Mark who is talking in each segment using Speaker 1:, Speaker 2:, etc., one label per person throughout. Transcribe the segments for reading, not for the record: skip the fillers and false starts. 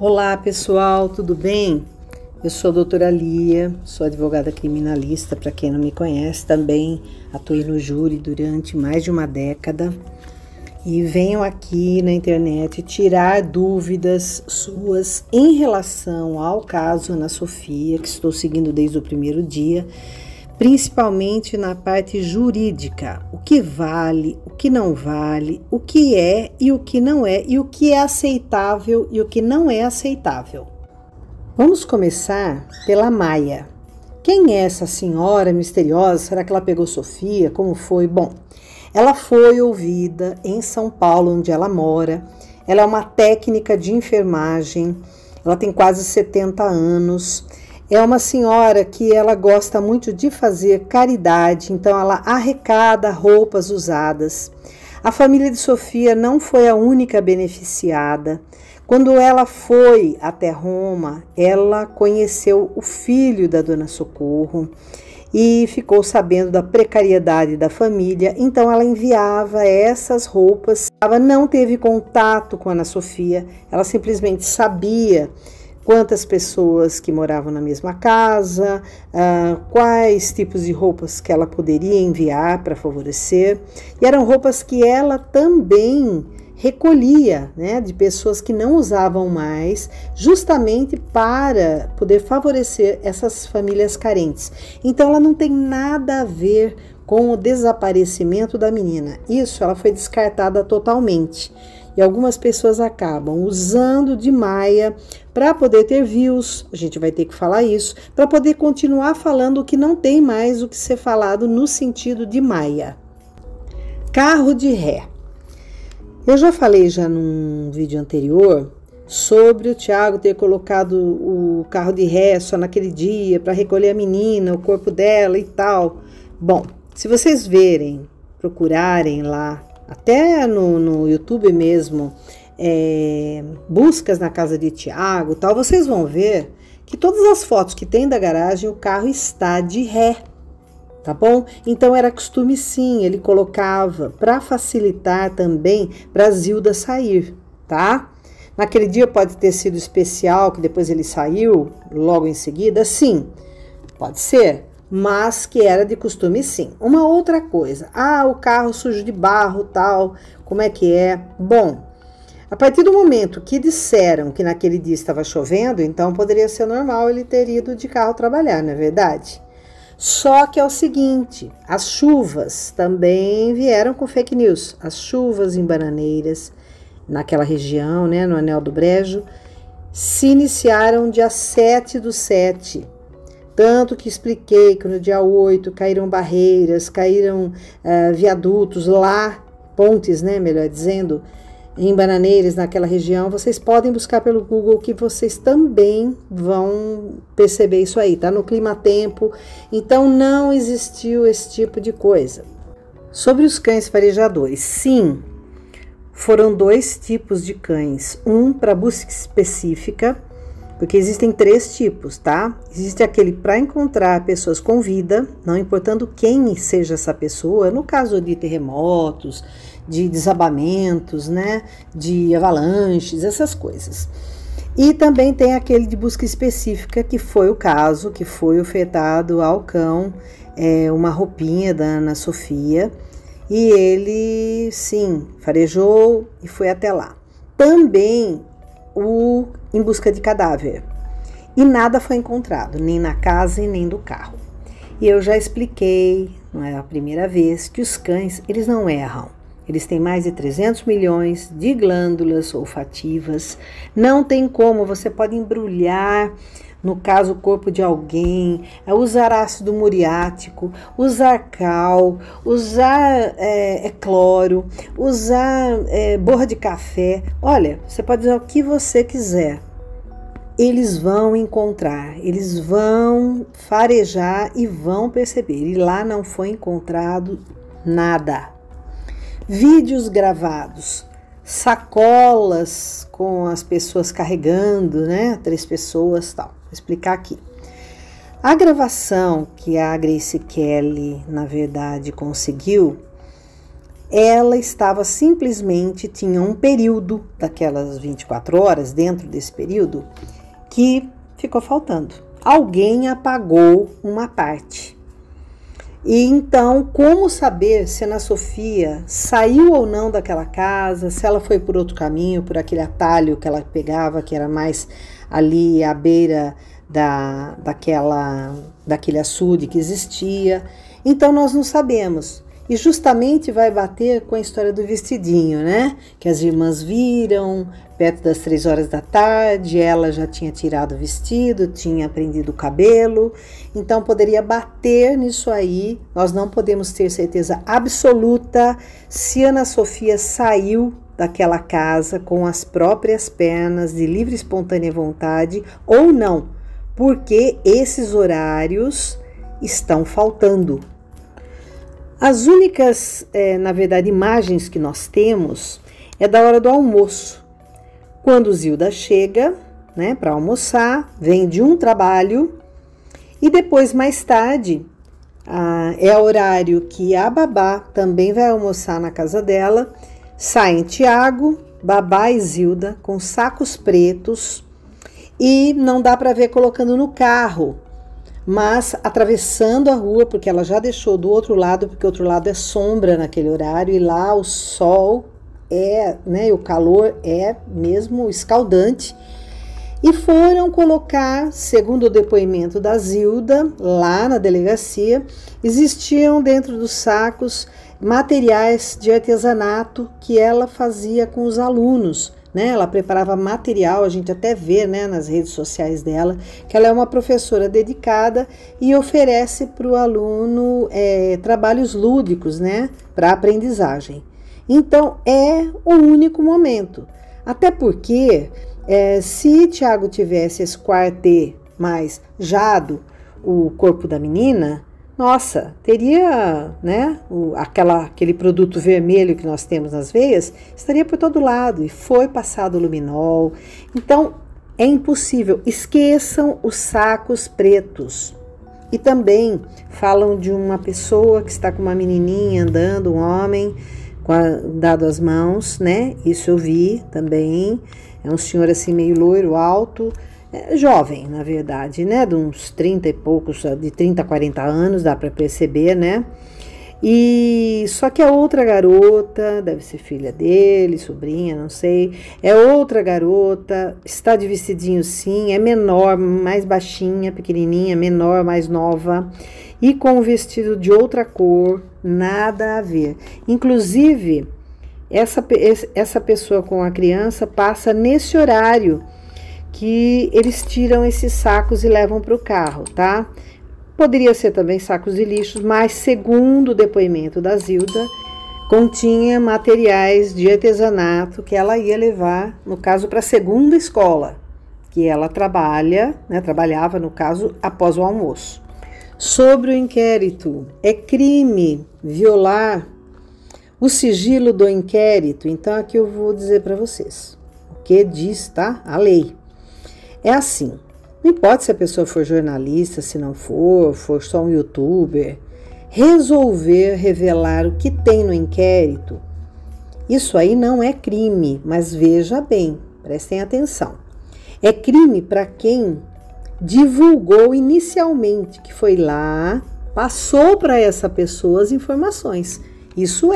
Speaker 1: Olá pessoal, tudo bem? Eu sou a doutora Lia, sou advogada criminalista, para quem não me conhece, também atuei no júri durante mais de uma década e venho aqui na internet tirar dúvidas suas em relação ao caso Ana Sofia, que estou seguindo desde o primeiro dia, principalmente na parte jurídica, o que vale, o que não vale, o que é e o que não é, e o que é aceitável e o que não é aceitável. Vamos começar pela Maia. Quem é essa senhora misteriosa? Será que ela pegou Sofia? Como foi? Bom, ela foi ouvida em São Paulo, onde ela mora. Ela é uma técnica de enfermagem, ela tem quase 70 anos. É uma senhora que ela gosta muito de fazer caridade, então ela arrecada roupas usadas. A família de Sofia não foi a única beneficiada. Quando ela foi até Roma, ela conheceu o filho da Dona Socorro e ficou sabendo da precariedade da família, então ela enviava essas roupas. Ela não teve contato com a Ana Sofia, ela simplesmente sabia quantas pessoas que moravam na mesma casa, quais tipos de roupas que ela poderia enviar para favorecer. E eram roupas que ela também recolhia, né, de pessoas que não usavam mais, justamente para poder favorecer essas famílias carentes. Então ela não tem nada a ver com o desaparecimento da menina. Isso, ela foi descartada totalmente. E algumas pessoas acabam usando de Maia para poder ter views, a gente vai ter que falar isso, para poder continuar falando que não tem mais o que ser falado no sentido de Maia. Carro de ré. Eu já falei num vídeo anterior sobre o Thiago ter colocado o carro de ré só naquele dia para recolher a menina, o corpo dela e tal. Bom, se vocês verem, procurarem lá, até no YouTube mesmo, buscas na casa de Thiago, tal, vocês vão ver que todas as fotos que tem da garagem, o carro está de ré, tá bom? Então era costume sim, ele colocava para facilitar também para Zilda sair, tá? Naquele dia pode ter sido especial, que depois ele saiu logo em seguida, sim, pode ser, mas que era de costume sim. Uma outra coisa, o carro sujo de barro, tal, como é que é? Bom, a partir do momento que disseram que naquele dia estava chovendo, então poderia ser normal ele ter ido de carro trabalhar, não é verdade? Só que é o seguinte, as chuvas também vieram com fake news. As chuvas em Bananeiras, naquela região, né, no Anel do Brejo, se iniciaram dia 7/7. Tanto que expliquei que no dia 8 caíram barreiras, caíram viadutos lá, pontes, né, melhor dizendo, em Bananeiras, naquela região. Vocês podem buscar pelo Google que vocês também vão perceber isso aí, tá no clima-tempo. Então não existiu esse tipo de coisa. Sobre os cães farejadores, sim, foram 2 tipos de cães. Um para busca específica, porque existem 3 tipos, tá? Existe aquele para encontrar pessoas com vida, não importando quem seja essa pessoa, no caso de terremotos, de desabamentos, né? De avalanches, essas coisas. E também tem aquele de busca específica, que foi o caso, que foi ofertado ao cão uma roupinha da Ana Sofia, e ele, sim, farejou e foi até lá. Também o em busca de cadáver, e nada foi encontrado, nem na casa e nem do carro. E eu já expliquei, não é a primeira vez, que os cães, eles não erram. Eles têm mais de 300 milhões de glândulas olfativas, não tem como, você pode embrulhar, no caso o corpo de alguém, usar ácido muriático, usar cal, usar cloro, usar borra de café. Olha, você pode usar o que você quiser. Eles vão encontrar, eles vão farejar e vão perceber. E lá não foi encontrado nada. Vídeos gravados, sacolas com as pessoas carregando, né? 3 pessoas, tal. Vou explicar aqui. A gravação que a Grace Kelly, na verdade, conseguiu, ela estava simplesmente, tinha um período daquelas 24 horas, dentro desse período, que ficou faltando. Alguém apagou uma parte. E então, como saber se a Ana Sofia saiu ou não daquela casa, se ela foi por outro caminho, por aquele atalho que ela pegava, que era mais ali à beira daquele açude que existia. Então, nós não sabemos. E justamente vai bater com a história do vestidinho, né? Que as irmãs viram perto das 3 horas da tarde, ela já tinha tirado o vestido, tinha prendido o cabelo, então poderia bater nisso aí. Nós não podemos ter certeza absoluta se Ana Sofia saiu daquela casa com as próprias pernas, de livre e espontânea vontade, ou não, porque esses horários estão faltando. As únicas, na verdade, imagens que nós temos é da hora do almoço. Quando Zilda chega, né, para almoçar, vem de um trabalho e depois, mais tarde, é o horário que a babá também vai almoçar na casa dela. Saem Tiago, babá e Zilda com sacos pretos e não dá para ver colocando no carro, mas atravessando a rua, porque ela já deixou do outro lado, porque o outro lado é sombra naquele horário, e lá o sol o calor é mesmo escaldante. E foram colocar, segundo o depoimento da Zilda, lá na delegacia, existiam dentro dos sacos materiais de artesanato que ela fazia com os alunos. Né? Ela preparava material, a gente até vê, né, nas redes sociais dela, que ela é uma professora dedicada e oferece para o aluno trabalhos lúdicos, né, para aprendizagem. Então, é o único momento. Até porque, se Tiago tivesse esse quartê mais jado, o corpo da menina, nossa, teria, né, aquele produto vermelho que nós temos nas veias, estaria por todo lado, e foi passado luminol. Então, é impossível. Esqueçam os sacos pretos. E também falam de uma pessoa que está com uma menininha andando, um homem, dado as mãos, né, isso eu vi também. É um senhor assim meio loiro, alto, jovem, na verdade, né, de uns 30 e poucos, de 30 a 40 anos, dá para perceber, né, e só que a outra garota, deve ser filha dele, sobrinha, não sei, é outra garota, está de vestidinho sim, é menor, mais baixinha, pequenininha, menor, mais nova, e com o vestido de outra cor, nada a ver. Inclusive, essa pessoa com a criança passa nesse horário que eles tiram esses sacos e levam para o carro, tá? Poderia ser também sacos de lixo, mas segundo o depoimento da Zilda, continha materiais de artesanato que ela ia levar, no caso, para a segunda escola, que ela trabalhava, no caso, após o almoço. Sobre o inquérito, é crime violar o sigilo do inquérito? Então, aqui eu vou dizer para vocês o que diz, tá? A lei. É assim, não importa se a pessoa for jornalista, se não for só um youtuber, resolver revelar o que tem no inquérito, isso aí não é crime, mas veja bem, prestem atenção. É crime para quem divulgou inicialmente, que foi lá, passou para essa pessoa as informações. Isso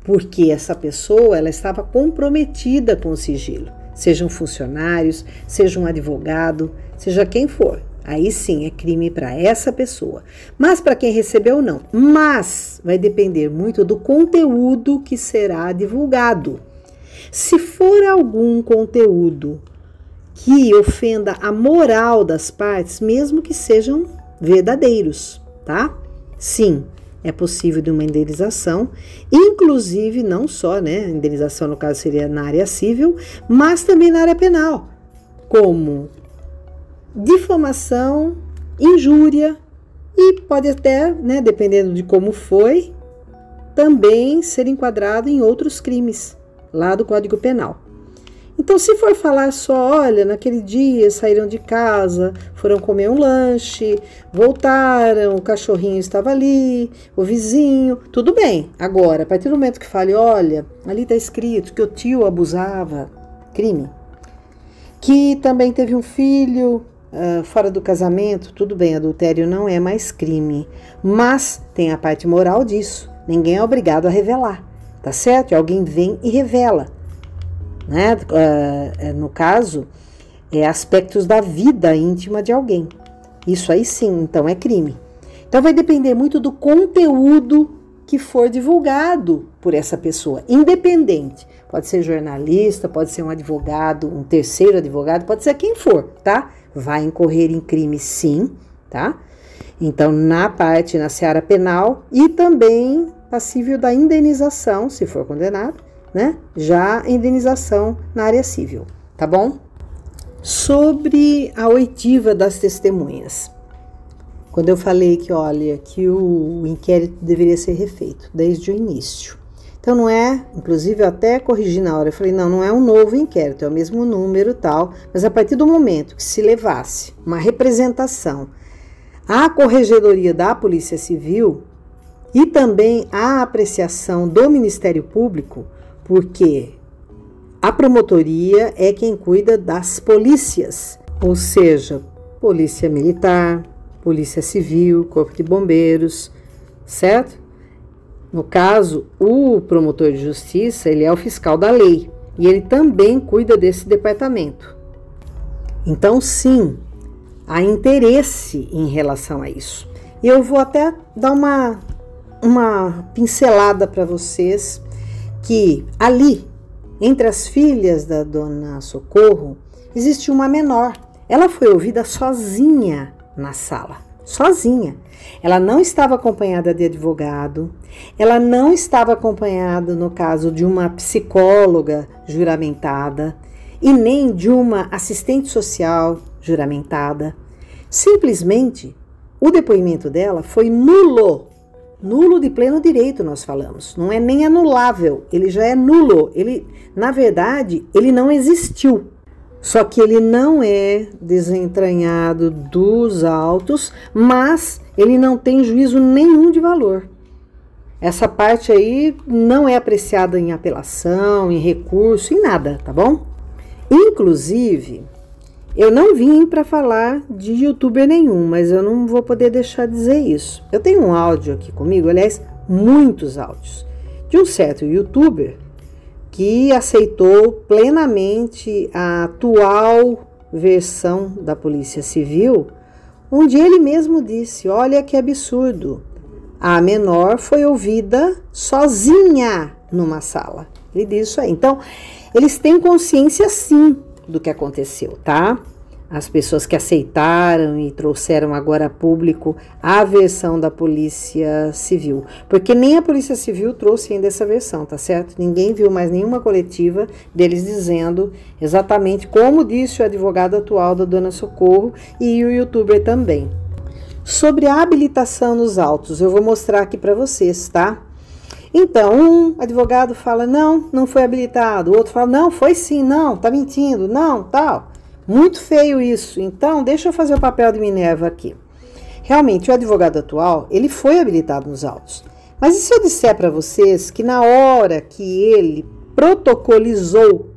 Speaker 1: porque essa pessoa ela estava comprometida com o sigilo. Sejam funcionários, seja um advogado, seja quem for. Aí sim é crime para essa pessoa. Mas para quem recebeu, não. Mas vai depender muito do conteúdo que será divulgado. Se for algum conteúdo que ofenda a moral das partes, mesmo que sejam verdadeiros, tá? Sim, é possível de uma indenização, inclusive não só, né, indenização no caso seria na área civil, mas também na área penal, como difamação, injúria e pode até, né, dependendo de como foi, também ser enquadrado em outros crimes lá do Código Penal. Então, se for falar só, olha, naquele dia saíram de casa, foram comer um lanche, voltaram, o cachorrinho estava ali, o vizinho, tudo bem. Agora, a partir do momento que fale, olha, ali está escrito que o tio abusava, crime. Que também teve um filho fora do casamento, tudo bem, adultério não é mais crime. Mas tem a parte moral disso, ninguém é obrigado a revelar, tá certo? E alguém vem e revela. Né? No caso, aspectos da vida íntima de alguém. Isso aí sim, então é crime. Então vai depender muito do conteúdo que for divulgado por essa pessoa, independente. Pode ser jornalista, pode ser um advogado, um terceiro advogado, pode ser quem for, tá? Vai incorrer em crime sim, tá? Então, na seara penal e também passível da indenização, se for condenado, né? Já indenização na área civil, tá bom? Sobre a oitiva das testemunhas. Quando eu falei que, olha, que o inquérito deveria ser refeito desde o início. Então não é, inclusive eu até corrigi na hora, eu falei, não é um novo inquérito, é o mesmo número e tal, mas a partir do momento que se levasse uma representação à Corregedoria da Polícia Civil e também à apreciação do Ministério Público, porque a promotoria é quem cuida das polícias, ou seja, Polícia Militar, Polícia Civil, Corpo de Bombeiros, certo? No caso, o promotor de justiça, ele é o fiscal da lei e ele também cuida desse departamento. Então, sim, há interesse em relação a isso. E eu vou até dar uma pincelada para vocês que ali, entre as filhas da dona Socorro, existe uma menor. Ela foi ouvida sozinha na sala, sozinha. Ela não estava acompanhada de advogado, ela não estava acompanhada, no caso, de uma psicóloga juramentada e nem de uma assistente social juramentada. Simplesmente, o depoimento dela foi nulo de pleno direito, nós falamos. Não é nem anulável, ele já é nulo. Ele, na verdade, ele não existiu. Só que ele não é desentranhado dos autos, mas ele não tem juízo nenhum de valor. Essa parte aí não é apreciada em apelação, em recurso, em nada, tá bom? Inclusive, eu não vim para falar de youtuber nenhum, mas eu não vou poder deixar de dizer isso. Eu tenho um áudio aqui comigo, aliás, muitos áudios, de um certo youtuber que aceitou plenamente a atual versão da Polícia Civil, onde ele mesmo disse, olha que absurdo, a menor foi ouvida sozinha numa sala. Ele disse isso aí. Então, eles têm consciência sim do que aconteceu, tá? As pessoas que aceitaram e trouxeram agora a público a versão da Polícia Civil. Porque nem a Polícia Civil trouxe ainda essa versão, tá certo? Ninguém viu mais nenhuma coletiva deles dizendo exatamente como disse o advogado atual da dona Socorro e o youtuber também. Sobre a habilitação nos autos, eu vou mostrar aqui para vocês, tá? Então, um advogado fala, não foi habilitado. O outro fala, não, foi sim, não, tá mentindo, não, tal. Muito feio isso. Então, deixa eu fazer o papel de Minerva aqui. Realmente, o advogado atual, ele foi habilitado nos autos. Mas e se eu disser para vocês que na hora que ele protocolizou,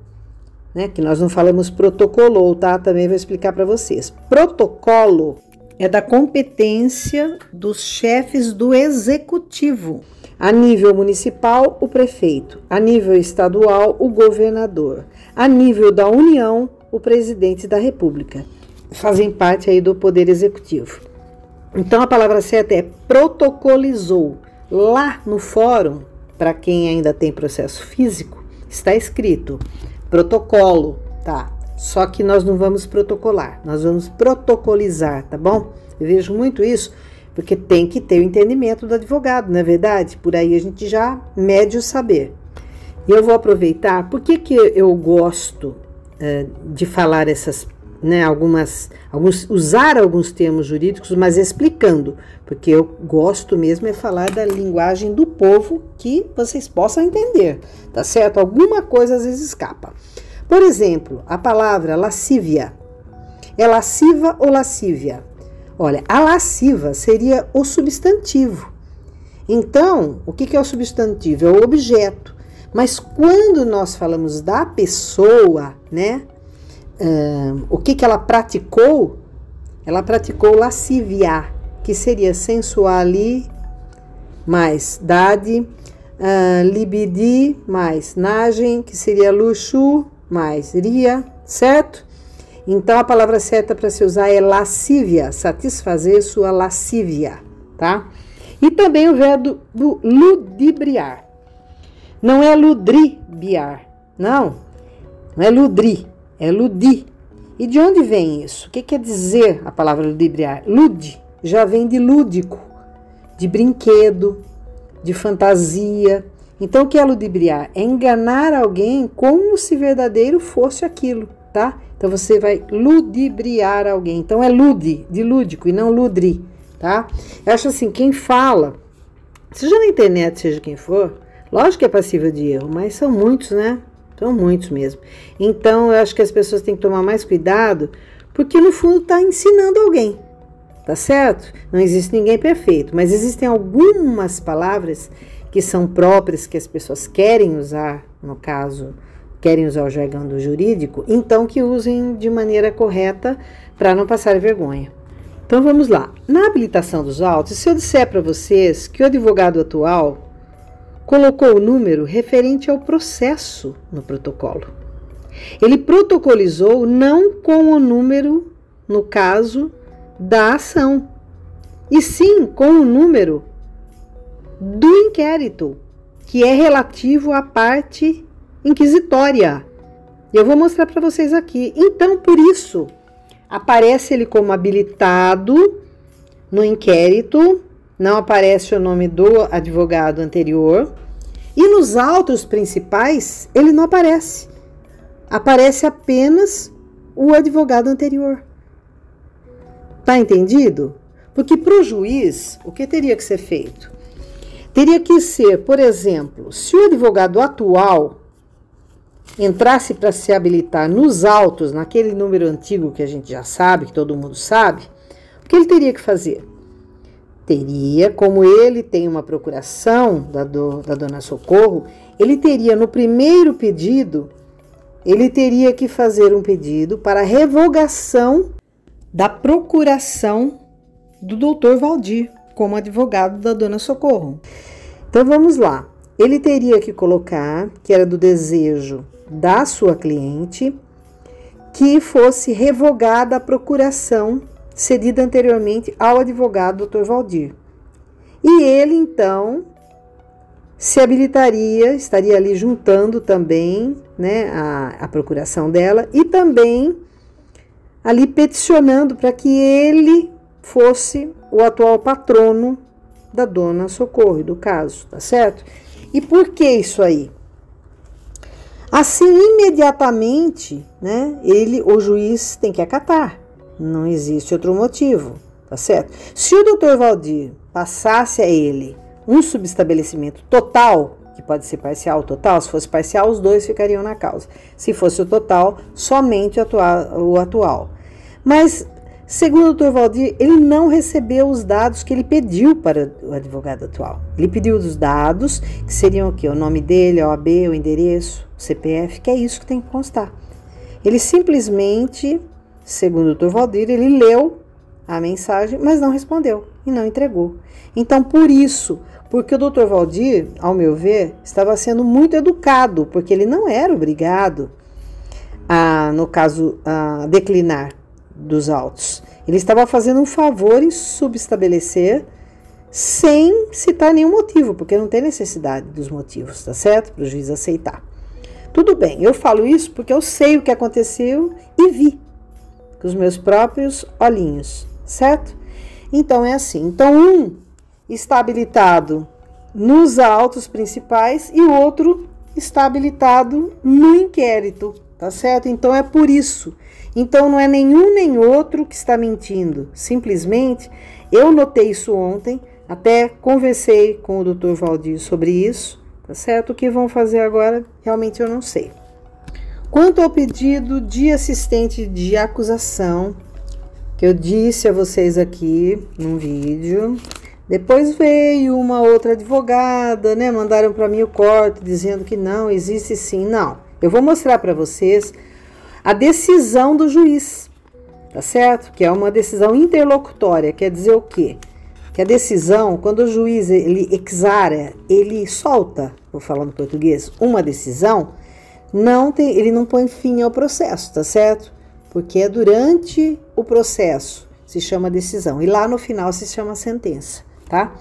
Speaker 1: né, que nós não falamos protocolou, tá? Também vou explicar para vocês. Protocolo é da competência dos chefes do executivo. A nível municipal, o prefeito. A nível estadual, o governador. A nível da União, o presidente da República. Fazem parte aí do poder executivo. Então, a palavra certa é protocolizou. Lá no fórum, para quem ainda tem processo físico, está escrito protocolo, tá? Só que nós não vamos protocolar, nós vamos protocolizar, tá bom? Eu vejo muito isso, porque tem que ter o entendimento do advogado, não é verdade? Por aí a gente já mede o saber. E eu vou aproveitar, por que eu gosto de falar essas, né, usar alguns termos jurídicos, mas explicando, porque eu gosto mesmo é falar da linguagem do povo que vocês possam entender, tá certo? Alguma coisa às vezes escapa. Por exemplo, a palavra lascívia. É lasciva ou lascívia? Olha, a lasciva seria o substantivo. Então, o que é o substantivo? É o objeto. Mas quando nós falamos da pessoa, né? O que ela praticou? Ela praticou lascivia, que seria sensuali mais dade, libidi mais nagem, que seria luxu mais ria, certo? Então, a palavra certa para se usar é lascívia, satisfazer sua lascívia, tá? E também o verbo do ludibriar. Não é ludribiar, não é ludri, é ludi. E de onde vem isso? O que quer dizer a palavra ludibriar? Lud já vem de lúdico, de brinquedo, de fantasia. Então, o que é ludibriar? É enganar alguém como se verdadeiro fosse aquilo, tá? Então, você vai ludibriar alguém. Então, é lude, de lúdico, e não ludri, tá? Eu acho assim, quem fala, seja na internet, seja quem for, lógico que é passível de erro, mas são muitos, né? São muitos mesmo. Então, eu acho que as pessoas têm que tomar mais cuidado, porque no fundo está ensinando alguém, tá certo? Não existe ninguém perfeito, mas existem algumas palavras que são próprias, que as pessoas querem usar, no caso, querem usar o jargão do jurídico, então que usem de maneira correta para não passar vergonha. Então vamos lá. Na habilitação dos autos, se eu disser para vocês que o advogado atual colocou o número referente ao processo no protocolo. Ele protocolizou não com o número, no caso, da ação, e sim com o número do inquérito, que é relativo à parte inquisitória. Eu vou mostrar para vocês aqui. Então, por isso, aparece ele como habilitado no inquérito, não aparece o nome do advogado anterior, e nos autos principais ele não aparece. Aparece apenas o advogado anterior. Tá entendido? Porque para o juiz, o que teria que ser feito? Teria que ser, por exemplo, se o advogado atual entrasse para se habilitar nos autos, naquele número antigo que a gente já sabe, que todo mundo sabe, o que ele teria que fazer? Teria, como ele tem uma procuração da dona Socorro, ele teria no primeiro pedido, ele teria que fazer um pedido para revogação da procuração do doutor Valdir, como advogado da dona Socorro. Então vamos lá. Ele teria que colocar que era do desejo da sua cliente que fosse revogada a procuração cedida anteriormente ao advogado Dr. Valdir. E ele, então, se habilitaria, estaria ali juntando também, né, a procuração dela e também ali peticionando para que ele fosse o atual patrono da dona Socorro, do caso, tá certo? E por que isso aí? Assim, imediatamente, né, o juiz tem que acatar. Não existe outro motivo, tá certo? Se o doutor Valdir passasse a ele um subestabelecimento total, que pode ser parcial ou total, se fosse parcial, os dois ficariam na causa. Se fosse o total, somente o atual. Mas, segundo o doutor Valdir, ele não recebeu os dados que ele pediu para o advogado atual. Ele pediu os dados, que seriam o quê? O nome dele, a OAB, o endereço, o CPF, que é isso que tem que constar. Ele simplesmente, segundo o doutor Valdir, ele leu a mensagem, mas não respondeu e não entregou. Então, por isso, porque o doutor Valdir, ao meu ver, estava sendo muito educado, porque ele não era obrigado no caso, a declinar dos autos. Ele estava fazendo um favor em subestabelecer sem citar nenhum motivo, porque não tem necessidade dos motivos, tá certo? Para o juiz aceitar. Tudo bem, eu falo isso porque eu sei o que aconteceu e vi com os meus próprios olhinhos, certo? Então é assim, então um está habilitado nos autos principais e o outro está habilitado no inquérito, tá certo? Então é por isso. Então não é nenhum nem outro que está mentindo, simplesmente eu notei isso ontem, até conversei com o Dr. Valdir sobre isso, tá certo? O que vão fazer agora, realmente eu não sei. Quanto ao pedido de assistente de acusação, que eu disse a vocês aqui num vídeo, depois veio uma outra advogada, né? Mandaram para mim o corte dizendo que não, existe sim. Não, eu vou mostrar para vocês a decisão do juiz, tá certo? Que é uma decisão interlocutória, quer dizer o quê? Que a decisão, quando o juiz ele exara, ele solta, vou falar no português, uma decisão, ele não põe fim ao processo, tá certo? Porque é durante o processo, se chama decisão, e lá no final se chama sentença, tá?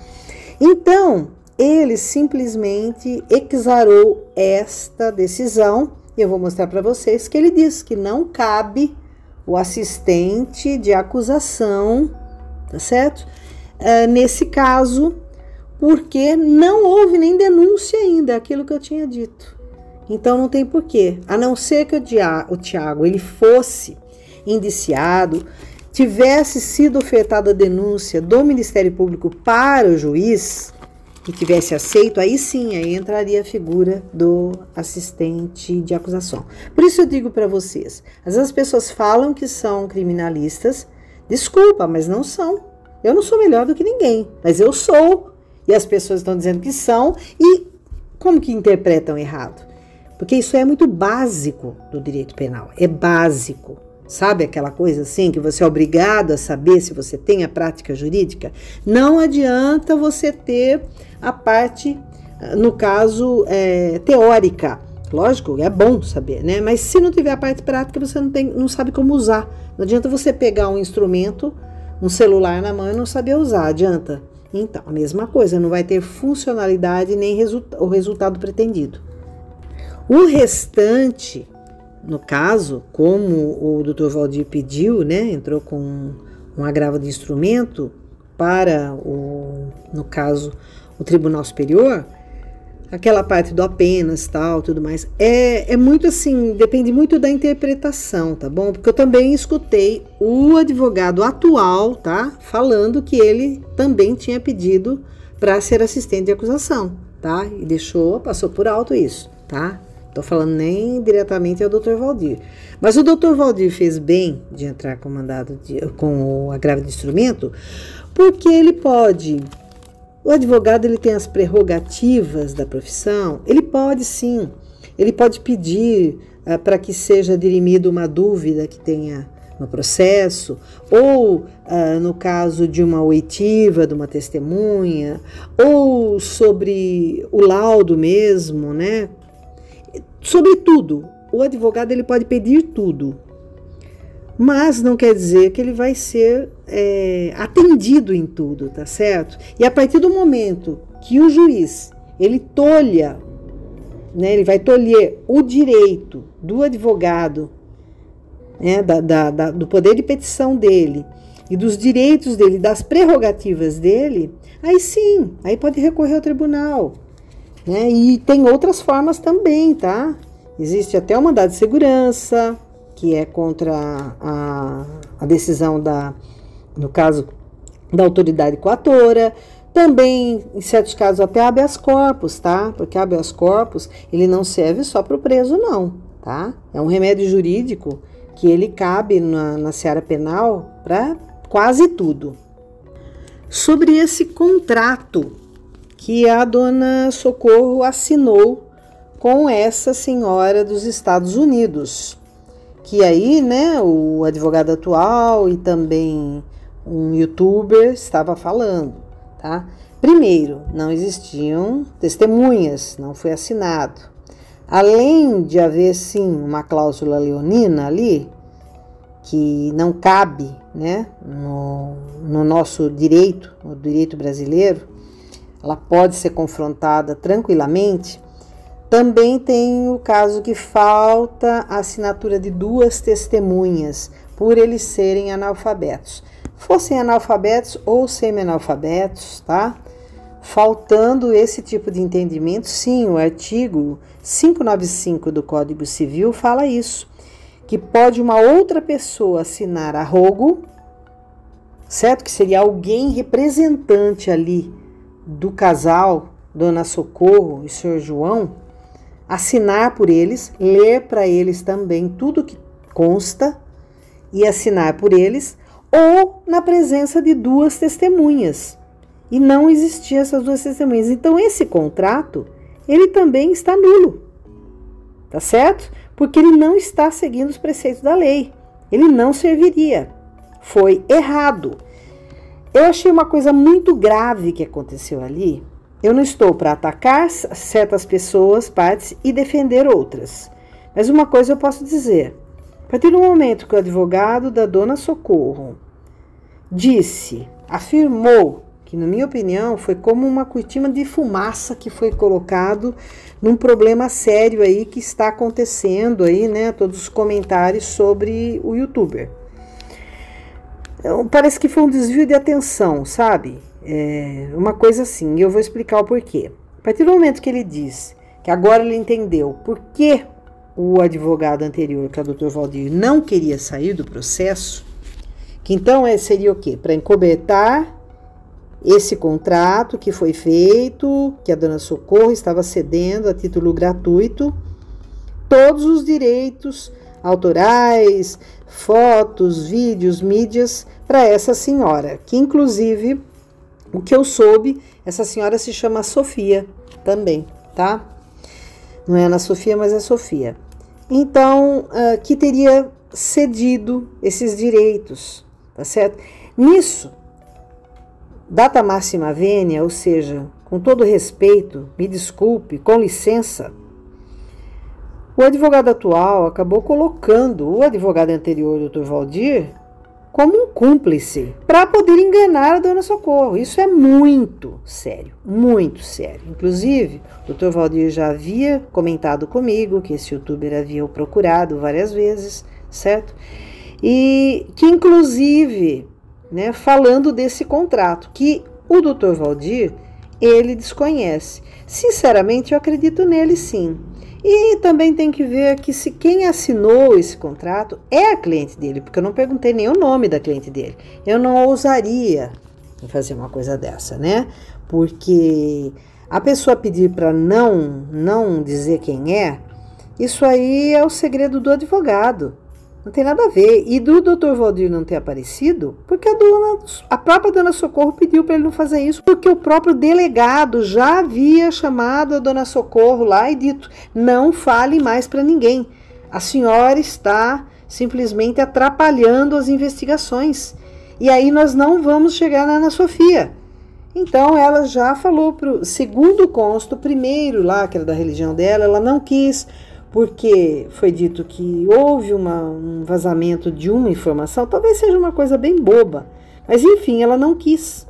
Speaker 1: Então, ele simplesmente exarou esta decisão, e eu vou mostrar para vocês que ele diz que não cabe o assistente de acusação, tá certo? Nesse caso, porque não houve nem denúncia ainda, aquilo que eu tinha dito. Então não tem porquê, a não ser que o Tiago ele fosse indiciado, tivesse sido ofertada a denúncia do Ministério Público para o juiz e tivesse aceito, aí sim, aí entraria a figura do assistente de acusação. Por isso eu digo para vocês, às vezes as pessoas falam que são criminalistas, desculpa, mas não são. Eu não sou melhor do que ninguém, mas eu sou, e as pessoas estão dizendo que são, e como que interpretam errado? Porque isso é muito básico do direito penal, é básico. Sabe aquela coisa assim que você é obrigado a saber se você tem a prática jurídica? Não adianta você ter a parte, no caso, teórica. Lógico, é bom saber, né? Mas se não tiver a parte prática, você não sabe como usar. Não adianta você pegar um instrumento, um celular na mão e não saber usar, adianta? Então, a mesma coisa, não vai ter funcionalidade nem o resultado pretendido. O restante, no caso, como o Dr. Valdir pediu, né, entrou com um agravo de instrumento para, no caso, o Tribunal Superior, aquela parte do apenas, tal, tudo mais, é muito assim, depende muito da interpretação, tá bom? Porque eu também escutei o advogado atual, tá, falando que ele também tinha pedido para ser assistente de acusação, tá? E passou por alto isso, tá? Estou falando nem diretamente ao Dr. Valdir. Mas o Dr. Valdir fez bem de entrar com com o agravo de instrumento, porque ele pode, o advogado ele tem as prerrogativas da profissão, ele pode sim, ele pode pedir para que seja dirimida uma dúvida que tenha no processo, ou no caso de uma oitiva de uma testemunha, ou sobre o laudo mesmo, né? Sobre tudo, o advogado ele pode pedir tudo, mas não quer dizer que ele vai ser atendido em tudo, tá certo? E a partir do momento que o juiz ele tolha, né, ele vai tolher o direito do advogado, né, do poder de petição dele e dos direitos dele, das prerrogativas dele, aí sim, aí pode recorrer ao tribunal. Né? E tem outras formas também, tá? Existe até o mandado de segurança, que é contra a decisão no caso, da autoridade coatora. Também, em certos casos, até habeas corpus, tá? Porque habeas corpus, ele não serve só para o preso, não, tá? É um remédio jurídico que ele cabe na seara penal para quase tudo. Sobre esse contrato que a dona Socorro assinou com essa senhora dos Estados Unidos, que aí, né, o advogado atual e também um youtuber estava falando, tá? Primeiro, não existiam testemunhas, não foi assinado. Além de haver, sim, uma cláusula leonina ali, que não cabe, né, no nosso direito, no direito brasileiro, ela pode ser confrontada tranquilamente. Também tem o caso que falta a assinatura de 2 testemunhas, por eles serem analfabetos. Fossem analfabetos ou semi-analfabetos, tá? Faltando esse tipo de entendimento, sim, o artigo 595 do Código Civil fala isso, que pode uma outra pessoa assinar a rogo, certo? Que seria alguém representante ali do casal, Dona Socorro e Sr. João, assinar por eles, ler para eles também tudo que consta e assinar por eles, ou na presença de 2 testemunhas. E não existiam essas 2 testemunhas. Então, esse contrato, ele também está nulo. Tá certo? Porque ele não está seguindo os preceitos da lei. Ele não serviria. Foi errado. Eu achei uma coisa muito grave que aconteceu ali. Eu não estou para atacar certas pessoas, partes, e defender outras. Mas uma coisa eu posso dizer. A partir do momento que o advogado da dona Socorro afirmou que, na minha opinião, foi como uma cortina de fumaça que foi colocado num problema sério aí que está acontecendo aí, né? Todos os comentários sobre o youtuber. Então, parece que foi um desvio de atenção, sabe? Uma coisa assim, e eu vou explicar o porquê. A partir do momento que ele diz que agora ele entendeu por que o advogado anterior, que é o Dr. Valdir, não queria sair do processo, que então seria o quê? Para encobertar esse contrato que foi feito, que a dona Socorro estava cedendo a título gratuito, todos os direitos autorais, fotos, vídeos, mídias para essa senhora, que inclusive, o que eu soube, essa senhora se chama Sofia também, tá? Não é Ana Sofia, mas é Sofia. Então, que teria cedido esses direitos, tá certo? Nisso, data máxima vênia, ou seja, com todo respeito, me desculpe, com licença, o advogado atual acabou colocando o advogado anterior, Dr. Valdir, como um cúmplice para poder enganar a dona Socorro. Isso é muito sério, muito sério. Inclusive, o Dr. Valdir já havia comentado comigo que esse youtuber havia o procurado várias vezes, certo? E que, inclusive, né, falando desse contrato, que o Dr. Valdir, ele desconhece. Sinceramente, eu acredito nele sim. E também tem que ver que se quem assinou esse contrato é a cliente dele, porque eu não perguntei nem o nome da cliente dele. Eu não ousaria fazer uma coisa dessa, né? Porque a pessoa pedir para não dizer quem é, isso aí é o segredo do advogado. Não tem nada a ver. E do Dr. Valdir não ter aparecido, porque a própria dona Socorro pediu para ele não fazer isso, porque o próprio delegado já havia chamado a dona Socorro lá e dito, não fale mais para ninguém. A senhora está simplesmente atrapalhando as investigações. E aí nós não vamos chegar na Ana Sofia. Então ela já falou, segundo consta, o primeiro lá, que era da religião dela, ela não quis, porque foi dito que houve um vazamento de uma informação, talvez seja uma coisa bem boba, mas enfim, ela não quis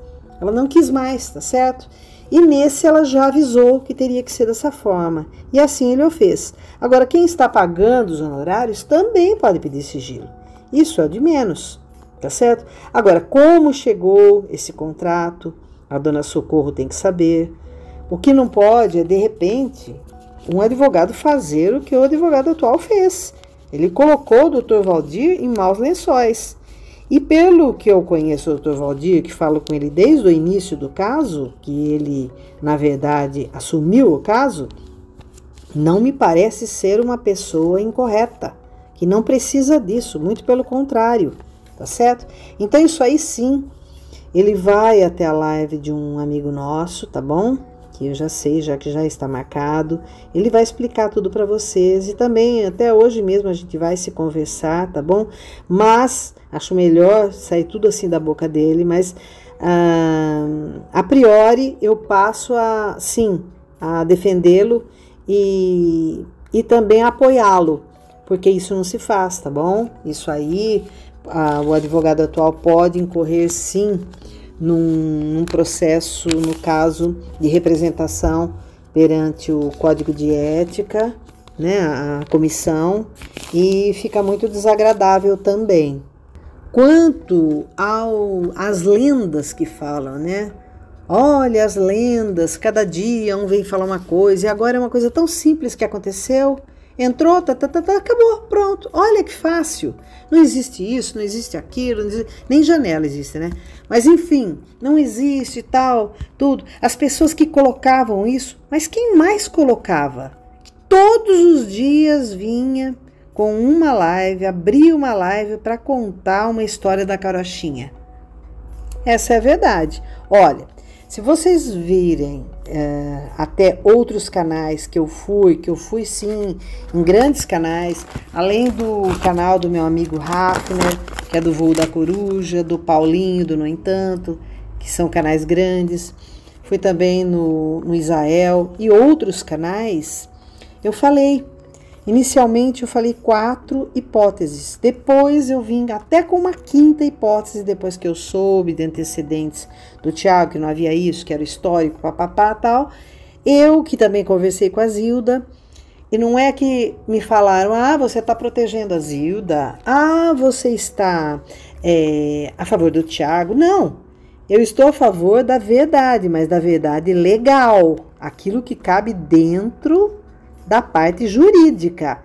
Speaker 1: mais, tá certo? E nesse ela já avisou que teria que ser dessa forma, e assim ele o fez. Agora, quem está pagando os honorários também pode pedir sigilo, isso é o de menos, tá certo? Agora, como chegou esse contrato, a dona Socorro tem que saber. O que não pode é, de repente, um advogado fazer o que o advogado atual fez. Ele colocou o Dr. Valdir em maus lençóis. E pelo que eu conheço o Dr. Valdir, que falo com ele desde o início do caso, que ele, na verdade, assumiu o caso, não me parece ser uma pessoa incorreta, que não precisa disso, muito pelo contrário, tá certo? Então isso aí sim, ele vai até a live de um amigo nosso, tá bom? Que eu já sei, já que já está marcado. Ele vai explicar tudo para vocês e também até hoje mesmo a gente vai se conversar, tá bom? Mas acho melhor sair tudo assim da boca dele, mas a priori eu passo a defendê-lo e também a apoiá-lo, porque isso não se faz, tá bom? Isso aí, o advogado atual pode incorrer sim num processo, no caso de representação perante o Código de Ética, né, a comissão, e fica muito desagradável também. Quanto às lendas que falam, né? Olha as lendas, cada dia um vem falar uma coisa, e agora é uma coisa tão simples que aconteceu. Entrou, acabou, pronto. Olha que fácil. Não existe isso, não existe aquilo, não existe, nem janela existe, né? Mas enfim, não existe tal, tudo. As pessoas que colocavam isso, mas quem mais colocava? todos os dias vinha com uma live, abria uma live para contar uma história da carochinha. Essa é a verdade. Olha, se vocês virem até outros canais que eu fui sim em grandes canais, além do canal do meu amigo Hafner, que é do Voo da Coruja, do Paulinho, do No Entanto, que são canais grandes, fui também no Israel e outros canais, eu falei. Inicialmente eu falei 4 hipóteses, depois eu vim até com uma 5ª hipótese, depois que eu soube de antecedentes do Tiago, que não havia isso, que era histórico, papapá, tal. Eu, que também conversei com a Zilda, e não é que me falaram, você está protegendo a Zilda, você está a favor do Tiago. Não, eu estou a favor da verdade, mas da verdade legal, aquilo que cabe dentro da parte jurídica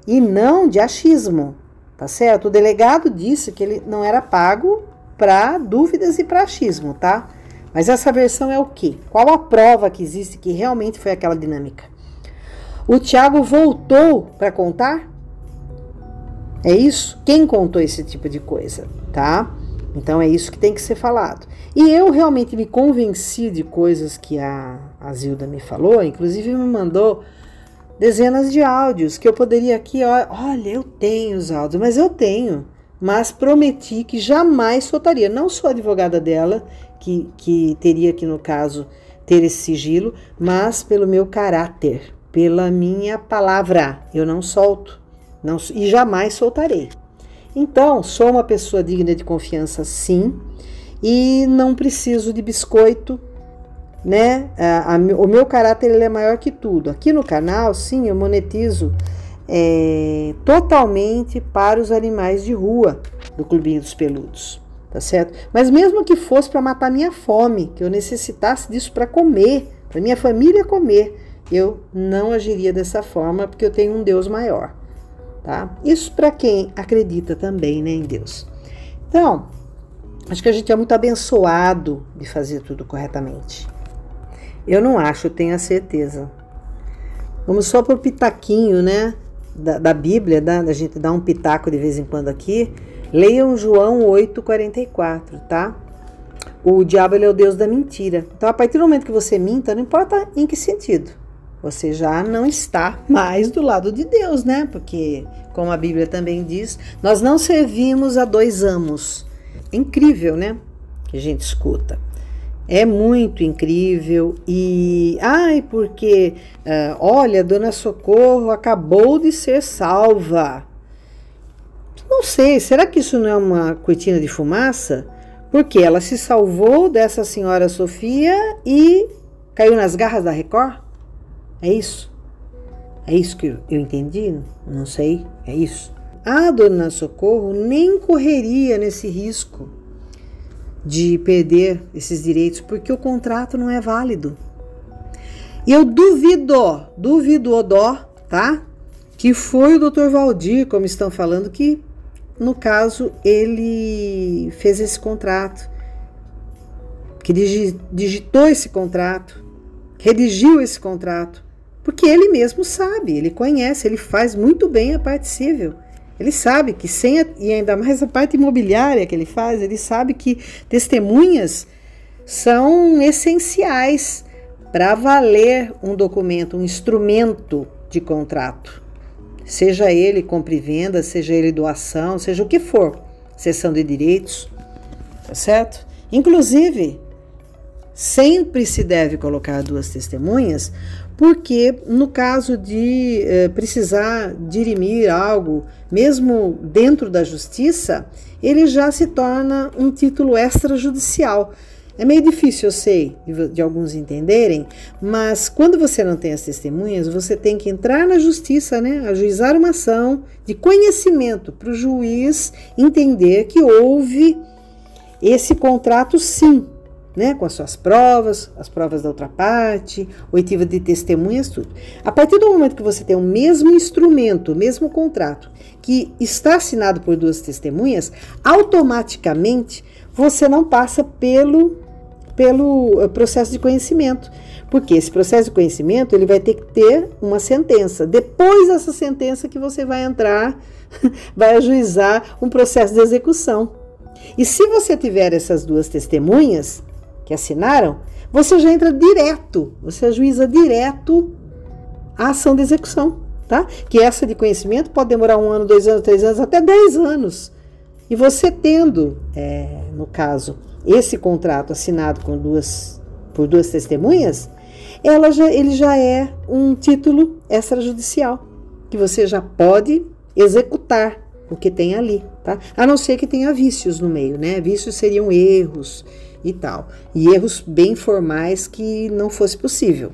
Speaker 1: e não de achismo, tá certo? O delegado disse que ele não era pago para dúvidas e para achismo, tá? Mas essa versão é o quê? Qual a prova que existe que realmente foi aquela dinâmica? O Tiago voltou para contar? É isso? Quem contou esse tipo de coisa, tá? Então é isso que tem que ser falado. E eu realmente me convenci de coisas que a Zilda me falou, inclusive me mandou dezenas de áudios que eu poderia aqui, olha, eu tenho os áudios, mas prometi que jamais soltaria. Não sou advogada dela, que teria que, no caso, ter esse sigilo, mas pelo meu caráter, pela minha palavra, eu não solto e jamais soltarei. Então, sou uma pessoa digna de confiança, sim, e não preciso de biscoito, né? O meu caráter ele é maior que tudo. Aqui no canal, sim, eu monetizo totalmente para os animais de rua do Clubinho dos Peludos, tá certo? Mas mesmo que fosse para matar minha fome, que eu necessitasse disso para comer, para minha família comer, eu não agiria dessa forma, porque eu tenho um Deus maior, tá? Isso para quem acredita também, né, em Deus. Então, acho que a gente é muito abençoado de fazer tudo corretamente. Eu não acho, eu tenho a certeza. Vamos só por pitaquinho, né? Da Bíblia, da gente dar um pitaco de vez em quando aqui. Leiam João 8,44, tá? O diabo ele é o Deus da mentira. Então, a partir do momento que você minta, não importa em que sentido, você já não está mais do lado de Deus, né? Porque, como a Bíblia também diz, nós não servimos a 2 amos. É incrível, né? Que a gente escuta. É muito incrível e, porque, olha, Dona Socorro acabou de ser salva. Não sei, será que isso não é uma cortina de fumaça? Porque ela se salvou dessa senhora Sofia e caiu nas garras da Record? É isso? É isso que eu entendi? Não sei, é isso. A Dona Socorro nem correria nesse risco de perder esses direitos, porque o contrato não é válido. E eu duvido, tá? Que foi o Dr. Valdir, como estão falando, que, no caso, ele fez esse contrato, que digitou esse contrato, redigiu esse contrato, porque ele mesmo sabe, ele conhece, ele faz muito bem a parte civil. Ele sabe que e ainda mais a parte imobiliária que ele faz, ele sabe que testemunhas são essenciais para valer um documento, um instrumento de contrato. Seja ele compra e venda, seja ele doação, seja o que for, cessão de direitos, tá certo? Inclusive, sempre se deve colocar 2 testemunhas, porque no caso de precisar dirimir algo, mesmo dentro da justiça, ele já se torna um título extrajudicial. É meio difícil, eu sei, de alguns entenderem, mas quando você não tem as testemunhas, você tem que entrar na justiça, né, ajuizar uma ação de conhecimento para o juiz entender que houve esse contrato sim, né, com as suas provas, as provas da outra parte, oitiva de testemunhas, tudo. A partir do momento que você tem o mesmo instrumento, o mesmo contrato, que está assinado por 2 testemunhas, automaticamente você não passa pelo processo de conhecimento, Porque esse processo de conhecimento, ele vai ter que ter uma sentença. Depois dessa sentença que você vai entrar, vai ajuizar um processo de execução. E se você tiver essas duas testemunhas que assinaram, você já entra direto, você ajuiza direto a ação de execução, tá? Que essa de conhecimento pode demorar 1 ano, 2 anos, 3 anos, até 10 anos. E você tendo, no caso, esse contrato assinado por duas testemunhas, ele já é um título extrajudicial, que você já pode executar o que tem ali, tá? A não ser que tenha vícios no meio, né? Vícios seriam erros e tal. E erros bem formais que não fosse possível.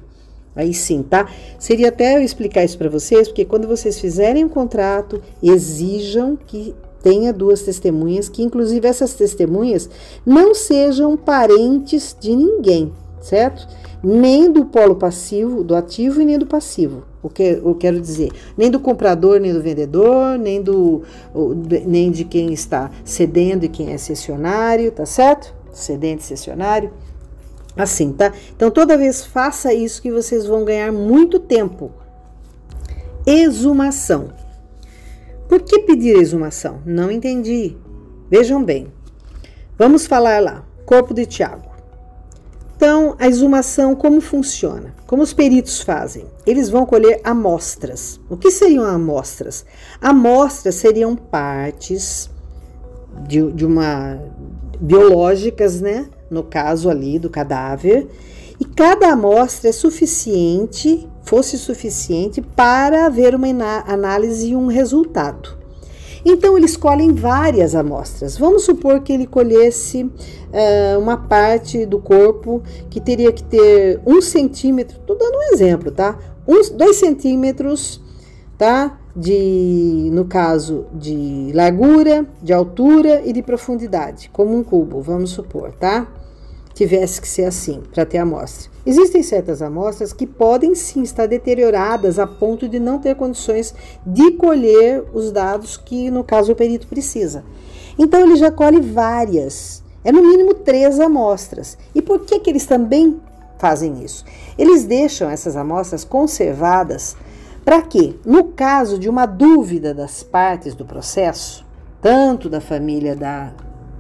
Speaker 1: Aí sim, tá? Seria até eu explicar isso para vocês, porque quando vocês fizerem um contrato, exijam que tenha duas testemunhas, que inclusive essas testemunhas não sejam parentes de ninguém, certo? Nem do polo passivo, do ativo e nem do passivo. O que eu quero dizer, nem do comprador, nem do vendedor, nem de quem está cedendo e quem é cessionário, tá certo? Cedente e cessionário. Assim, tá? Então, toda vez faça isso que vocês vão ganhar muito tempo. Exumação. Por que pedir exumação? Não entendi. Vejam bem. Vamos falar lá. Corpo de Tiago. Então, a exumação, como funciona? Como os peritos fazem? Eles vão colher amostras. O que seriam amostras? Amostras seriam partes biológicas, né? No caso ali do cadáver. E cada amostra fosse suficiente para haver uma análise e um resultado. Então, eles colhem várias amostras. Vamos supor que ele colhesse uma parte do corpo que teria que ter 1 centímetro, estou dando um exemplo, tá? 2 centímetros, tá? No caso, de largura, de altura e de profundidade, como um cubo, vamos supor, tá? Tivesse que ser assim, para ter amostra. Existem certas amostras que podem sim estar deterioradas a ponto de não ter condições de colher os dados que, no caso, o perito precisa. Então, ele já colhe várias, no mínimo 3 amostras. E por que eles também fazem isso? Eles deixam essas amostras conservadas para quê? No caso de uma dúvida das partes do processo, tanto da família da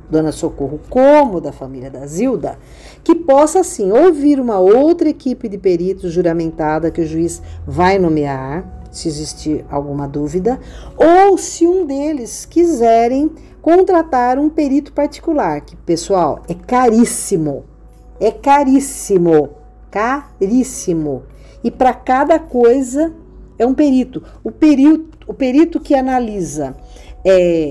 Speaker 1: Dona Socorro como da família da Zilda, que possa, assim, ouvir uma outra equipe de peritos juramentada que o juiz vai nomear, se existir alguma dúvida, ou se um deles quiserem contratar um perito particular, que, pessoal, é caríssimo. É caríssimo. Caríssimo. E para cada coisa é um perito. O perito que analisa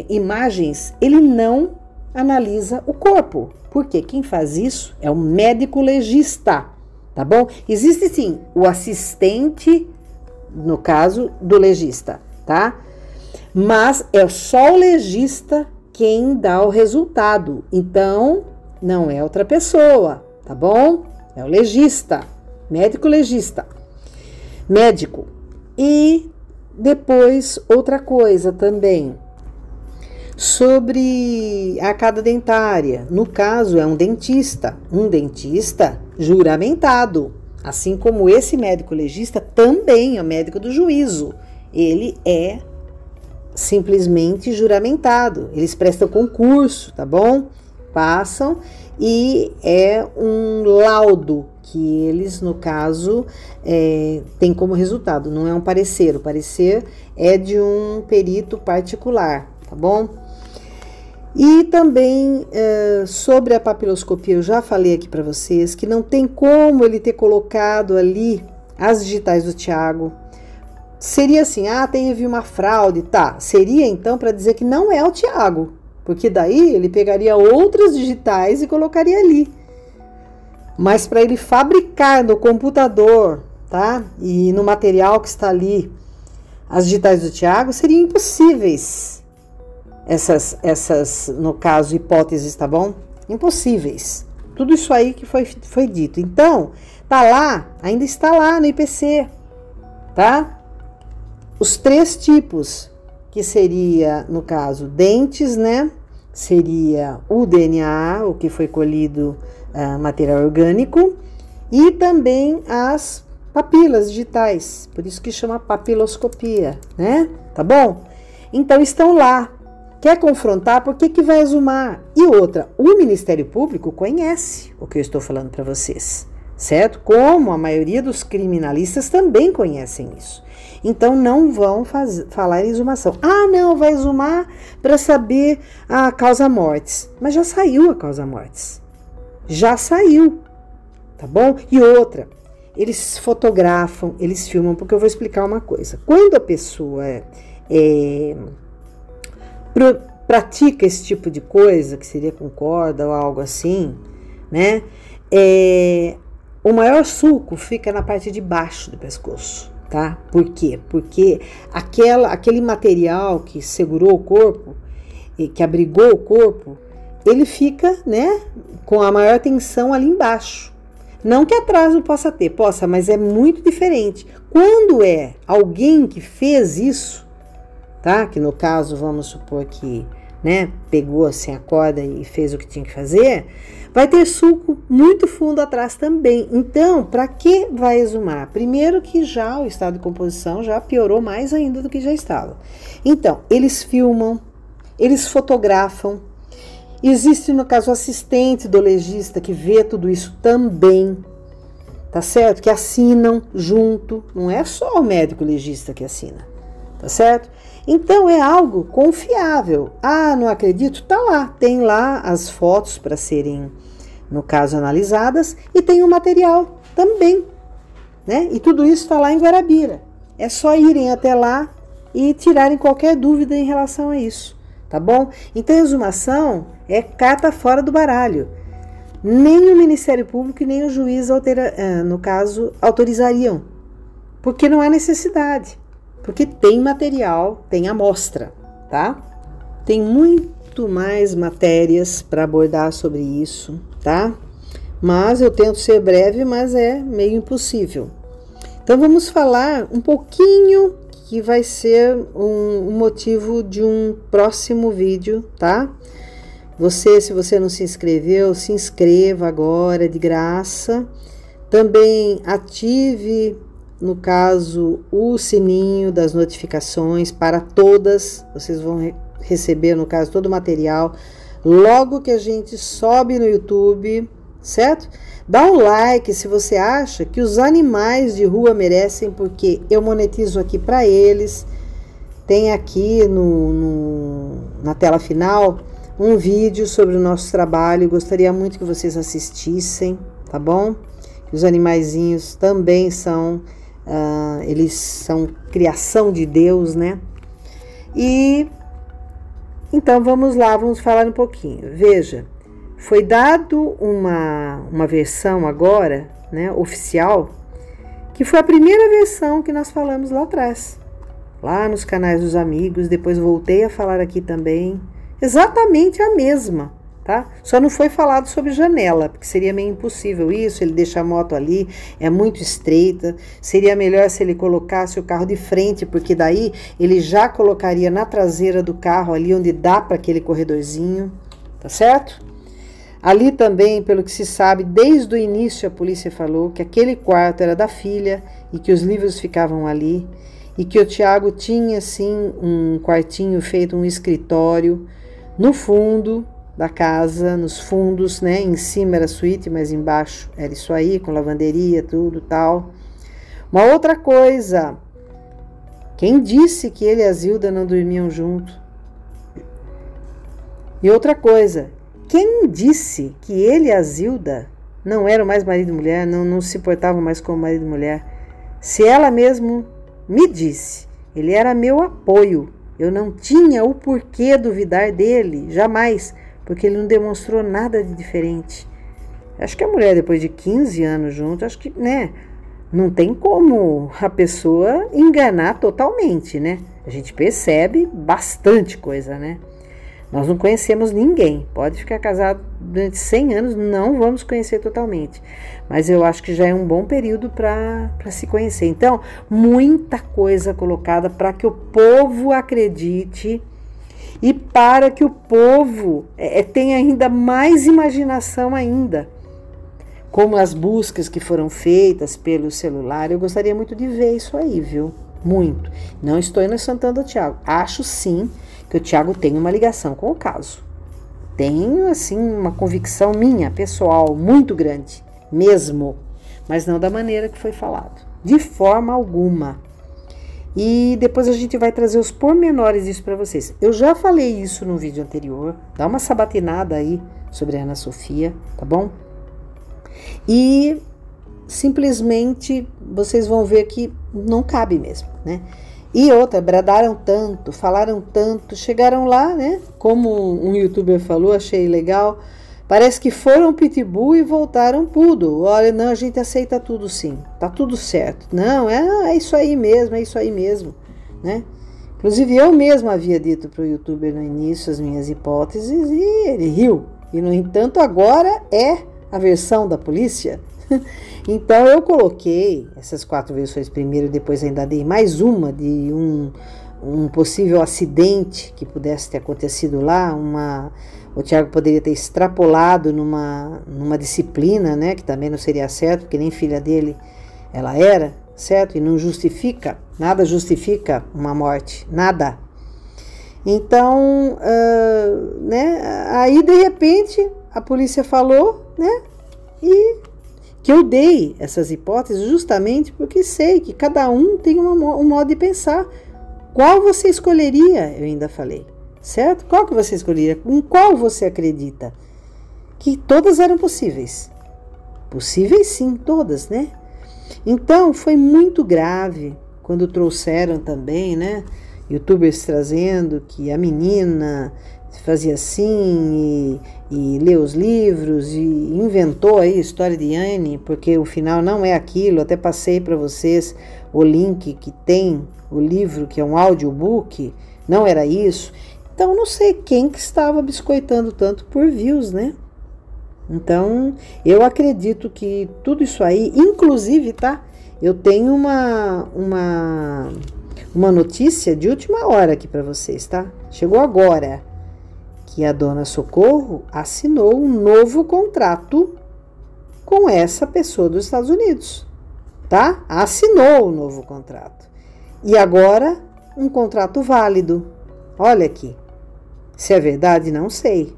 Speaker 1: imagens, ele não analisa o corpo, porque quem faz isso é o médico legista, tá bom? Existe sim o assistente, no caso do legista, tá? Mas é só o legista quem dá o resultado, então não é outra pessoa, tá bom? É o legista, médico legista, médico. E depois outra coisa também, sobre a arcada dentária. No caso, é um dentista juramentado. Assim como esse médico legista também é médico do juízo. Ele é simplesmente juramentado. Eles prestam concurso, tá bom? Passam e é um laudo que eles, no caso, têm como resultado. Não é um parecer. O parecer é de um perito particular, tá bom? E também sobre a papiloscopia, eu já falei aqui para vocês que não tem como ele ter colocado ali as digitais do Tiago. Seria assim, teve uma fraude, tá? Seria então para dizer que não é o Tiago, porque daí ele pegaria outras digitais e colocaria ali. Mas para ele fabricar no computador, tá? E no material que está ali, as digitais do Tiago, seriam impossíveis. Essas, no caso, hipóteses, tá bom? Impossíveis. Tudo isso aí que foi dito. Então, tá lá, ainda está lá no IPC, tá? Os 3 tipos, que seria, no caso, dentes, né? Seria o DNA, o que foi colhido material orgânico, e também as papilas digitais, por isso que chama papiloscopia, né? Tá bom? Então estão lá. Quer confrontar? Por que vai exumar? E outra, o Ministério Público conhece o que eu estou falando para vocês, certo? Como a maioria dos criminalistas também conhecem isso. Então não vão falar em exumação. Ah, não, vai exumar para saber a causa-mortes. Mas já saiu a causa-mortes. Já saiu, tá bom? E outra, eles fotografam, eles filmam, porque eu vou explicar uma coisa. Quando a pessoa pratica esse tipo de coisa, que seria com corda ou algo assim, né? O maior sulco fica na parte de baixo do pescoço, tá? Por quê? Porque aquele material que segurou o corpo, que abrigou o corpo, ele fica, né, com a maior tensão ali embaixo. Não que atrás não possa ter, mas é muito diferente. Quando é alguém que fez isso, tá? Que no caso, vamos supor que, né, pegou assim a corda e fez o que tinha que fazer, vai ter sulco muito fundo atrás também. Então, para que vai exumar? Primeiro que já o estado de composição já piorou mais ainda do que já estava. Então, eles filmam, eles fotografam. Existe, no caso, o assistente do legista que vê tudo isso também, tá certo? Que assinam junto, não é só o médico legista que assina, tá certo? Então é algo confiável. Ah, não acredito? Tá lá, tem lá as fotos para serem, no caso, analisadas e tem o material também, né? E tudo isso está lá em Guarabira. É só irem até lá e tirarem qualquer dúvida em relação a isso, tá bom? Então a exumação é carta fora do baralho. Nem o Ministério Público e nem o juiz, no caso, autorizariam, porque não há necessidade. Porque tem material, tem amostra, tá? Tem muito mais matérias para abordar sobre isso, tá? Mas eu tento ser breve, mas é meio impossível. Então vamos falar um pouquinho, que vai ser um motivo de um próximo vídeo, tá? Se você não se inscreveu, se inscreva agora, de graça. Também ative, no caso, o sininho das notificações para todas. Vocês vão receber, no caso, todo o material logo que a gente sobe no YouTube, certo? Dá um like se você acha que os animais de rua merecem, porque eu monetizo aqui para eles. Tem aqui na tela final um vídeo sobre o nosso trabalho. Gostaria muito que vocês assistissem, tá bom? Os animaizinhos também são... eles são criação de Deus, né? E então vamos lá, vamos falar um pouquinho. Veja, foi dado uma versão agora, né, oficial, que foi a primeira versão que nós falamos lá atrás, lá nos canais dos amigos. Depois voltei a falar aqui também, exatamente a mesma. Tá? Só não foi falado sobre janela, porque seria meio impossível isso, ele deixa a moto ali, é muito estreita. Seria melhor se ele colocasse o carro de frente, porque daí ele já colocaria na traseira do carro, ali onde dá para aquele corredorzinho, tá certo? Ali também, pelo que se sabe, desde o início a polícia falou que aquele quarto era da filha e que os livros ficavam ali, e que o Tiago tinha, sim, um quartinho feito, um escritório, no fundo da casa, nos fundos, né? Em cima era suíte, mas embaixo era isso aí, com lavanderia, tudo tal. Uma outra coisa, quem disse que ele e a Zilda não dormiam junto? E outra coisa, quem disse que ele e a Zilda não eram mais marido e mulher, não se portavam mais como marido e mulher? Se ela mesmo me disse, ele era meu apoio, eu não tinha o porquê duvidar dele, jamais, porque ele não demonstrou nada de diferente. Acho que a mulher, depois de 15 anos junto, acho que, né, não tem como a pessoa enganar totalmente, né? A gente percebe bastante coisa, né? Nós não conhecemos ninguém, pode ficar casado durante 100 anos, não vamos conhecer totalmente. Mas eu acho que já é um bom período para se conhecer. Então, muita coisa colocada para que o povo acredite e para que o povo tenha ainda mais imaginação ainda. como as buscas que foram feitas pelo celular. Eu gostaria muito de ver isso aí, viu? Muito. Não estou inocentando o Thiago. Acho sim que o Thiago tem uma ligação com o caso. Tenho, assim, uma convicção minha, pessoal, muito grande, mesmo. Mas não da maneira que foi falado. De forma alguma. E depois a gente vai trazer os pormenores disso para vocês. Eu já falei isso no vídeo anterior. Dá uma sabatinada aí sobre a Ana Sofia, tá bom? E simplesmente vocês vão ver que não cabe mesmo, né? E outra, bradaram tanto, falaram tanto, chegaram lá, né? Como um youtuber falou, achei legal. Parece que foram pitbull e voltaram pudo. Olha, não, a gente aceita tudo sim, tá tudo certo. Não, é isso aí mesmo, né? Inclusive eu mesma havia dito para o youtuber no início as minhas hipóteses e ele riu. E no entanto agora é a versão da polícia. Então eu coloquei essas 4 versões primeiro, depois ainda dei mais uma de um possível acidente que pudesse ter acontecido lá, o Thiago poderia ter extrapolado numa disciplina, né, que também não seria certo, porque nem filha dele ela era, certo? E não justifica, nada justifica uma morte, nada. Então, né, aí de repente a polícia falou, né, e que eu dei essas hipóteses justamente porque sei que cada um tem um modo de pensar. Qual você escolheria? Eu ainda falei, certo? Qual que você escolheria? Em qual você acredita? Que todas eram possíveis. Possíveis sim, todas, né? Então, foi muito grave quando trouxeram também, né? YouTubers trazendo que a menina fazia assim e lê os livros e inventou aí a história de Anne, porque o final não é aquilo. Até passei para vocês o link que tem o livro, que é um audiobook, não era isso. Então, não sei quem que estava biscoitando tanto por views, né? Então, eu acredito que tudo isso aí, inclusive, tá? Eu tenho uma notícia de última hora aqui para vocês, tá? Chegou agora que a dona Socorro assinou um novo contrato com essa pessoa dos Estados Unidos, tá? Assinou o novo contrato. E agora, um contrato válido. Olha aqui. Se é verdade, não sei.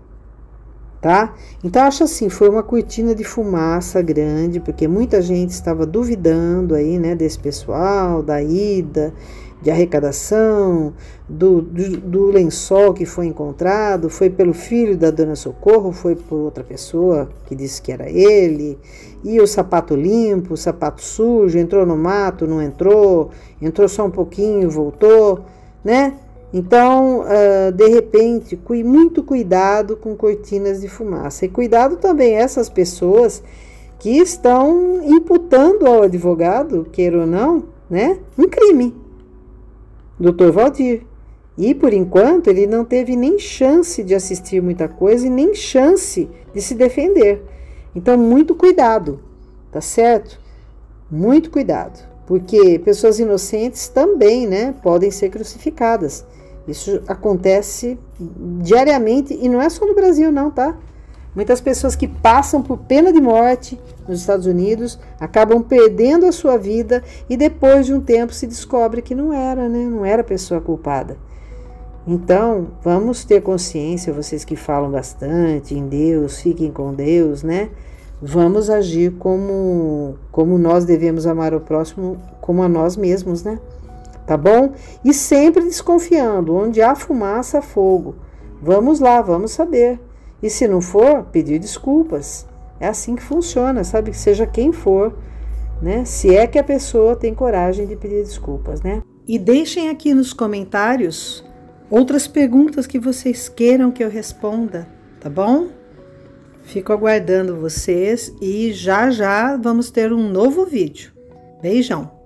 Speaker 1: Tá? Então, acho assim, foi uma cortina de fumaça grande, porque muita gente estava duvidando aí, né, desse pessoal, da ida, de arrecadação, do lençol que foi encontrado, foi pelo filho da dona Socorro, foi por outra pessoa que disse que era ele, e o sapato limpo, o sapato sujo, entrou no mato, não entrou só um pouquinho, voltou, né? Então, de repente, muito cuidado com cortinas de fumaça. E cuidado também essas pessoas que estão imputando ao advogado, queira ou não, né, um crime. Dr. Valdir. E, por enquanto, ele não teve nem chance de assistir muita coisa e nem chance de se defender. Então, muito cuidado, tá certo? Muito cuidado. Porque pessoas inocentes também, né, podem ser crucificadas. Isso acontece diariamente e não é só no Brasil não, tá? Muitas pessoas que passam por pena de morte nos Estados Unidos acabam perdendo a sua vida e depois de um tempo se descobre que não era, né? Não era a pessoa culpada. Então, vamos ter consciência, vocês que falam bastante em Deus, fiquem com Deus, né? Vamos agir como nós devemos amar o próximo, como a nós mesmos, né? Tá bom? E sempre desconfiando, onde há fumaça, há fogo. Vamos lá, vamos saber. E se não for, pedir desculpas. É assim que funciona, sabe? Que seja quem for, né? Se é que a pessoa tem coragem de pedir desculpas, né? E deixem aqui nos comentários outras perguntas que vocês queiram que eu responda, tá bom? Fico aguardando vocês e já vamos ter um novo vídeo. Beijão!